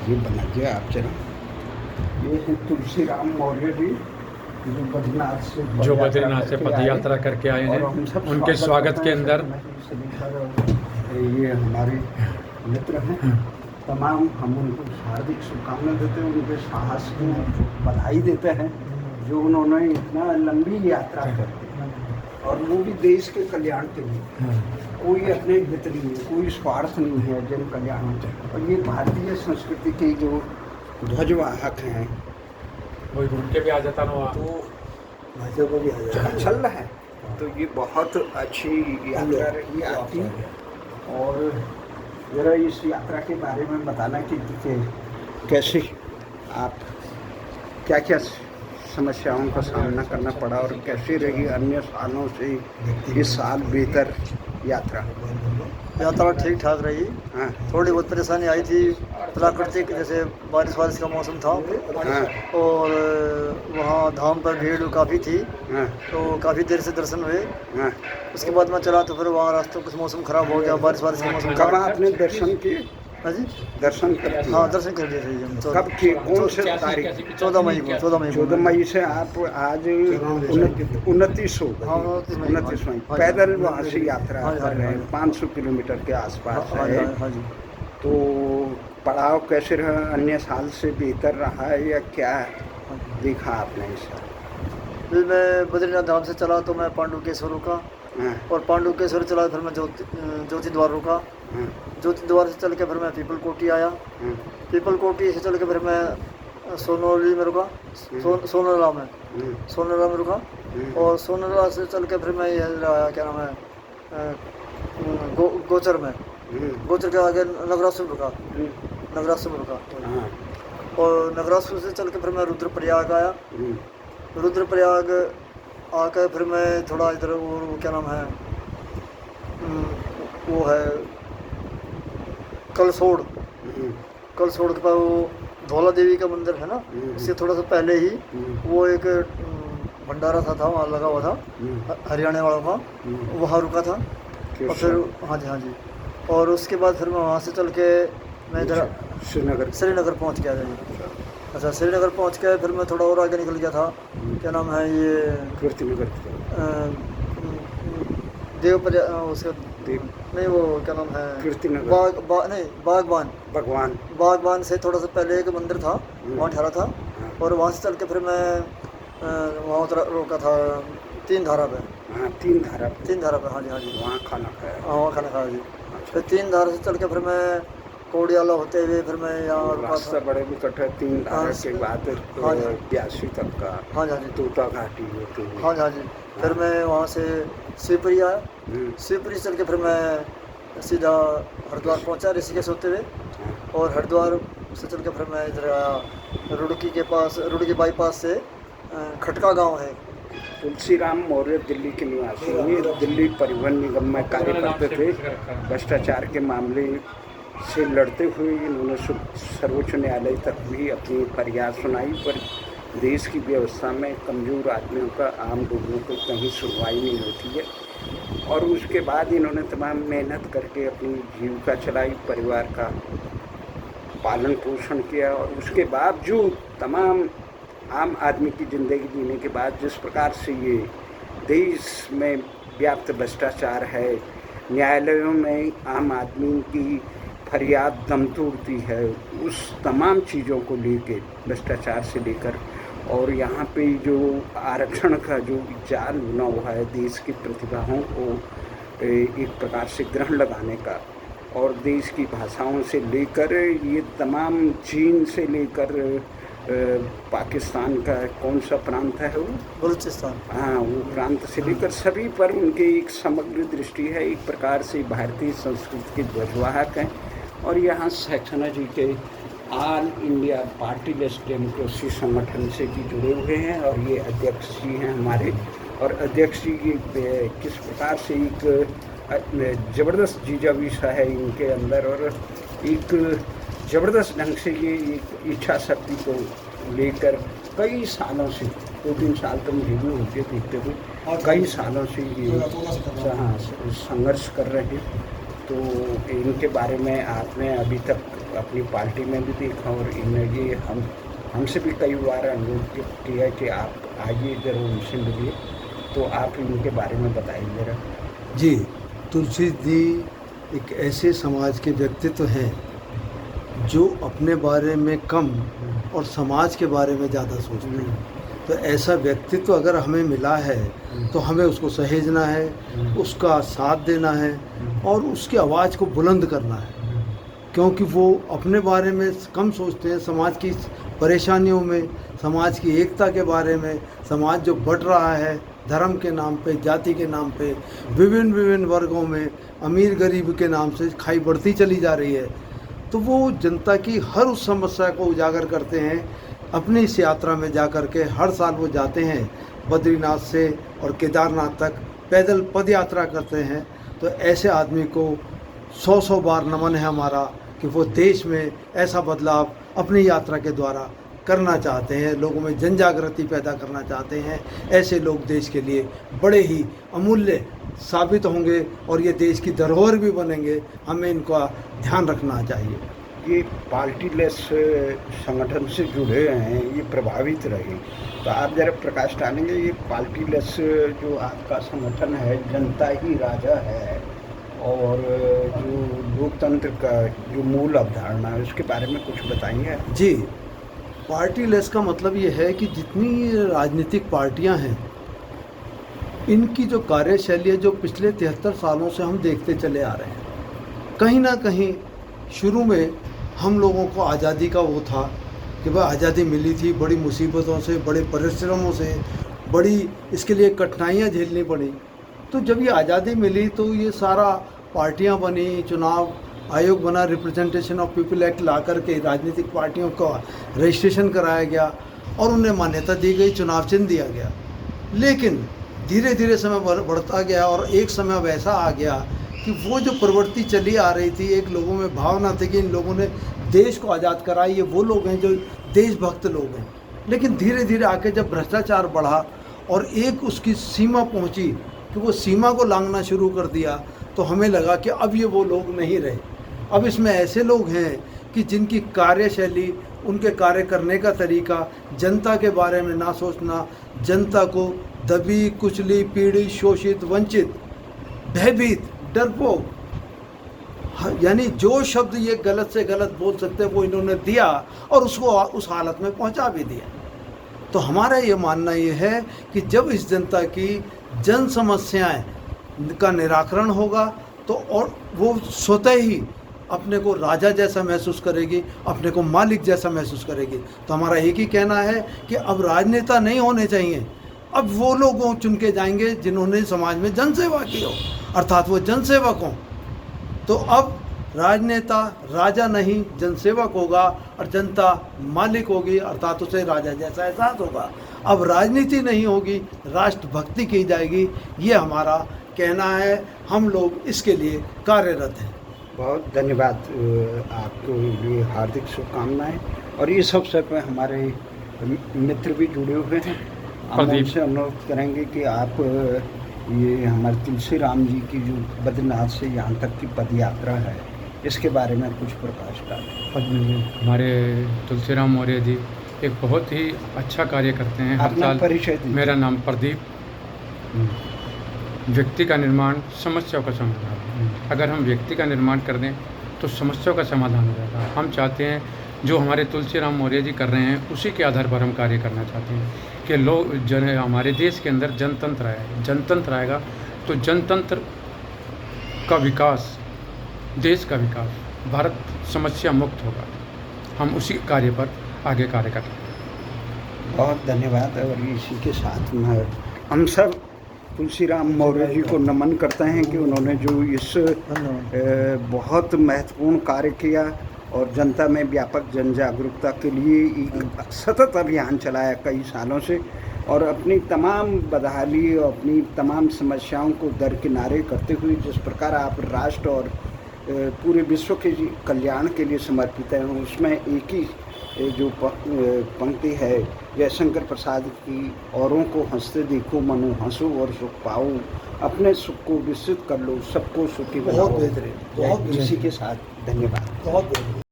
ये बना दिया आप जरा। ये है तुलसी राम मौर्य जी जो बद्रीनाथ से पद यात्रा करके आए हैं। उनके स्वागत के अंदर ये हमारे मित्र हैं। तमाम हम उनको हार्दिक शुभकामनाएं देते हैं, उनके साहस को बधाई देते हैं जो उन्होंने इतना लंबी यात्रा करके, और वो भी देश के कल्याण के लिए। कोई अपने हित नहीं है, कोई स्वार्थ नहीं है, जन कल्याण होता है। और ये भारतीय संस्कृति के जो ध्वजवाहक हैं, वही उनके भी आ जाता ना तो भाजपा को भी आ जाता चल रहा है। तो ये बहुत अच्छी यात्रा रही आपकी। और ज़रा इस यात्रा के बारे में बताना कि कैसे आप क्या क्या समस्याओं का सामना करना पड़ा और कैसे रही अन्य सालों से इस साल बेहतर यात्रा। यात्रा ठीक ठाक रही। हाँ, थोड़ी बहुत परेशानी आई थी, प्राकृतिक जैसे बारिश का मौसम था। हाँ, और वहाँ धाम पर भीड़ काफ़ी थी, हाँ, तो काफ़ी देर से दर्शन हुए। हाँ। उसके बाद मैं चला तो फिर वहाँ रास्तों कुछ मौसम ख़राब हो गया, बारिश का मौसम कब था। आपने दर्शन किए? हाँ जी, दर्शन करते हाँ दर्शन कर लिए थे हम। कब किए? कौन से तारीख? 14 मई को। 14 मई से आप आज 29 हो गए। हाँ, 29 मई। पैदल वहाँ से यात्रा हाँ, कर रहे हैं, हाँ। 500 किलोमीटर के आसपास हाँ है। हाँ जी। तो पड़ाव कैसे रहा? अन्य साल से बेहतर रहा है या क्या देखा आपने इस साल? फिर मैं बद्रीनाथ धाम से चला तो मैं पांडुकेश्वर रुका, हाँ, और पांडुकेश्वर चला फिर मैं ज्योति द्वार रुका। हाँ, ज्योति द्वार से चल के फिर मैं पीपल कोटी आया। हाँ, पीपल कोटी से चल के फिर मैं सोनौली में रुका, सोनला में रुका। और सोनला से चल के फिर मैं ये आया, क्या नाम है, गोचर में। गोचर के आगे नगरासुर रुका, नगरासुर में रुका। हाँ, और नगरासुर से चल के फिर मैं रुद्रप्रयाग आया। रुद्रप्रयाग आकर फिर मैं थोड़ा इधर वो क्या नाम है, वो है कलसोड़ के पास वो धौला देवी का मंदिर है ना, इससे थोड़ा सा पहले ही वो एक भंडारा था वहाँ लगा हुआ था, हरियाणा वाला था, वहाँ रुका था। और फिर हाँ जी। और उसके बाद फिर मैं वहाँ से चल के मैं इधर श्रीनगर पहुँच गया था। अच्छा, श्रीनगर पहुँच के फिर मैं थोड़ा और आगे निकल गया था, क्या नाम है ये उसका नहीं, वो क्या नाम है, बागबान से थोड़ा सा पहले एक मंदिर था, वहाँ ठहरा था। और वहाँ से चल के फिर मैं वहाँ रोका था तीन धारा पे। हाँ जी। वहाँ खाना खाया। वहाँ खाना खाया जी। फिर तीन धारा से चल के फिर मैं कोडियाला होते हुए फिर मैं यहाँ रास्ता बड़े निकट है। 3 धारा के बाद ब्यासी तक का। हाँ जी। तोता घाटी होती है। हाँ जी। फिर मैं वहाँ से शिवपुरी आया। शिवपुरी चल के फिर मैं सीधा हरिद्वार पहुँचा ऋषिकेश होते हुए। और हरिद्वार से चल के फिर मैं इधर आया रुड़की बाईपास से खटका गांव है। तुलसी राम मौर्य दिल्ली के निवासी हैं। दिल्ली परिवहन निगम में कार्य करते थे। भ्रष्टाचार के मामले से लड़ते हुए इन्होंने सर्वोच्च न्यायालय तक भी अपनी फरियाद सुनाई, पर देश की व्यवस्था में कमज़ोर आदमियों का, आम लोगों को कहीं सुनवाई नहीं होती है। और उसके बाद इन्होंने तमाम मेहनत करके अपनी जीविका चलाई, परिवार का पालन पोषण किया। और उसके बावजूद तमाम आम आदमी की ज़िंदगी जीने के बाद जिस प्रकार से ये देश में व्याप्त भ्रष्टाचार है, न्यायालयों में आम आदमी की फरियाद दम तोड़ती है, उस तमाम चीज़ों को लेकर, भ्रष्टाचार से लेकर, और यहाँ पे जो आरक्षण का जो जाल बना हुआ है देश की प्रतिभाओं को एक प्रकार से ग्रहण लगाने का, और देश की भाषाओं से लेकर ये तमाम चीन से लेकर पाकिस्तान का कौन सा प्रांत है वो, बलूचिस्तान, हाँ, वो प्रांत से लेकर सभी पर उनके एक समग्र दृष्टि है। एक प्रकार से भारतीय संस्कृति के ध्वजवाहक हैं। और यहाँ सक्सेना जी के ऑल इंडिया पार्टीलेस डेमोक्रेसी संगठन से भी जुड़े हुए हैं, और ये अध्यक्ष जी हैं हमारे। और अध्यक्ष जी किस प्रकार से एक ज़बरदस्त जिज्ञासा है इनके अंदर, और एक ज़बरदस्त ढंग से ये एक इच्छा शक्ति को लेकर कई सालों से, 2-3 साल तो मुझे भी होते देखते हुए, कई सालों से ये संघर्ष कर रहे हैं। तो इनके बारे में आपने अभी तक अपनी पार्टी में भी देखा और इन्हें ये हमसे भी कई बार अनुरोध किया कि आप आइए इधर उनसे मिलिए, तो आप इनके बारे में बताइए ज़रा। जी, तुलसी दी एक ऐसे समाज के व्यक्तित्व हैं जो अपने बारे में कम और समाज के बारे में ज़्यादा सोचते हैं। तो ऐसा व्यक्तित्व अगर हमें मिला है तो हमें उसको सहेजना है, उसका साथ देना है और उसकी आवाज़ को बुलंद करना है, क्योंकि वो अपने बारे में कम सोचते हैं। समाज की परेशानियों में, समाज की एकता के बारे में, समाज जो बढ़ रहा है धर्म के नाम पे, जाति के नाम पे, विभिन्न वर्गों में अमीर गरीब के नाम से खाई बढ़ती चली जा रही है, तो वो जनता की हर उस समस्या को उजागर करते हैं। अपनी इस यात्रा में जा कर के हर साल वो जाते हैं बद्रीनाथ से और केदारनाथ तक पैदल पद यात्रा करते हैं। तो ऐसे आदमी को 100 बार नमन है हमारा कि वो देश में ऐसा बदलाव अपनी यात्रा के द्वारा करना चाहते हैं, लोगों में जन जागृति पैदा करना चाहते हैं। ऐसे लोग देश के लिए बड़े ही अमूल्य साबित होंगे और ये देश की धरोहर भी बनेंगे। हमें इनका ध्यान रखना चाहिए। ये पार्टी लेस संगठन से जुड़े हैं, ये प्रभावित रहे, तो आप जरा प्रकाश डालेंगे। ये पार्टी लेस जो आपका संगठन है, जनता ही राजा है, और जो लोकतंत्र का जो मूल अवधारणा है उसके बारे में कुछ बताइए। जी, पार्टी लेस का मतलब ये है कि जितनी राजनीतिक पार्टियां हैं, इनकी जो कार्यशैली है, जो पिछले 73 सालों से हम देखते चले आ रहे हैं, कहीं ना कहीं शुरू में हम लोगों को आज़ादी का वो था कि भाई आज़ादी मिली थी, बड़ी मुसीबतों से, बड़े परिश्रमों से, बड़ी इसके लिए कठिनाइयाँ झेलनी पड़ी। तो जब ये आज़ादी मिली तो ये सारा पार्टियां बनी, चुनाव आयोग बना, रिप्रेजेंटेशन ऑफ पीपल एक्ट ला करके राजनीतिक पार्टियों का रजिस्ट्रेशन कराया गया और उन्हें मान्यता दी गई, चुनाव चिन्ह दिया गया। लेकिन धीरे धीरे समय बढ़ता गया और एक समय अब ऐसा आ गया कि वो जो प्रवृत्ति चली आ रही थी, एक लोगों में भावना थी कि इन लोगों ने देश को आज़ाद कराई, ये वो लोग हैं जो देशभक्त लोग हैं। लेकिन धीरे धीरे आके जब भ्रष्टाचार बढ़ा और एक उसकी सीमा पहुंची कि वो सीमा को लांघना शुरू कर दिया, तो हमें लगा कि अब ये वो लोग नहीं रहे। अब इसमें ऐसे लोग हैं कि जिनकी कार्यशैली, उनके कार्य करने का तरीका, जनता के बारे में ना सोचना, जनता को दबी कुचली, पीड़ित, शोषित, वंचित, भयभीत, डरपोक, यानी जो शब्द ये गलत से गलत बोल सकते हैं वो इन्होंने दिया और उसको उस हालत में पहुंचा भी दिया। तो हमारा ये मानना ये है कि जब इस जनता की जन समस्याएं का निराकरण होगा तो और वो स्वतः ही अपने को राजा जैसा महसूस करेगी, अपने को मालिक जैसा महसूस करेगी। तो हमारा एक ही कहना है कि अब राजनेता नहीं होने चाहिए, अब वो लोग चुन के जाएंगे जिन्होंने समाज में जनसेवा की हो, अर्थात वो जनसेवक हों। तो अब राजनेता राजा नहीं जनसेवक होगा और जनता मालिक होगी, अर्थात उसे राजा जैसा एहसास होगा। अब राजनीति नहीं होगी, राष्ट्रभक्ति की जाएगी। ये हमारा कहना है, हम लोग इसके लिए कार्यरत हैं। बहुत धन्यवाद, आपको लिए हार्दिक शुभकामनाएं। और इस अवसर पर हमारे मित्र भी जुड़े हुए हैं, हम उनसे अनुरोध करेंगे कि आप ये हमारे तुलसी राम जी की जो बद्रीनाथ से यहाँ तक की पद यात्रा है, इसके बारे में कुछ प्रकाश डालें। हमारे तुलसी राम मौर्य जी एक बहुत ही अच्छा कार्य करते हैं। हर साल परिचय दीजिए। मेरा नाम प्रदीप। व्यक्ति का निर्माण समस्याओं का समाधान। अगर हम व्यक्ति का निर्माण कर दें तो समस्याओं का समाधान हो जाएगा। हम चाहते हैं जो हमारे तुलसी राम मौर्य जी कर रहे हैं उसी के आधार पर हम कार्य करना चाहते हैं कि लोग हमारे देश के अंदर जनतंत्र आए, जनतंत्र आएगा तो जनतंत्र का विकास, देश का विकास, भारत समस्या मुक्त होगा। हम उसी कार्य पर आगे कार्य कर रहे हैं। बहुत धन्यवाद। और इसी के साथ में हम सब तुलसी राम मौर्य जी को नमन करते हैं कि उन्होंने जो इस बहुत महत्वपूर्ण कार्य किया और जनता में व्यापक जन जागरूकता के लिए एक सतत अभियान चलाया कई सालों से, और अपनी तमाम बदहाली और अपनी तमाम समस्याओं को दरकिनारे करते हुए जिस प्रकार आप राष्ट्र और पूरे विश्व के कल्याण के लिए समर्पित हैं, उसमें एक ही जो पंक्ति है जयशंकर प्रसाद की, औरों को हंसते देखो मनो हंसो और सुख पाओ, अपने सुख को विस्तृत कर लो, सबको सुखी बनाओ। बहुत बेहतरीन, बहुत इसी के साथ धन्यवाद। बहुत बेहतरीन।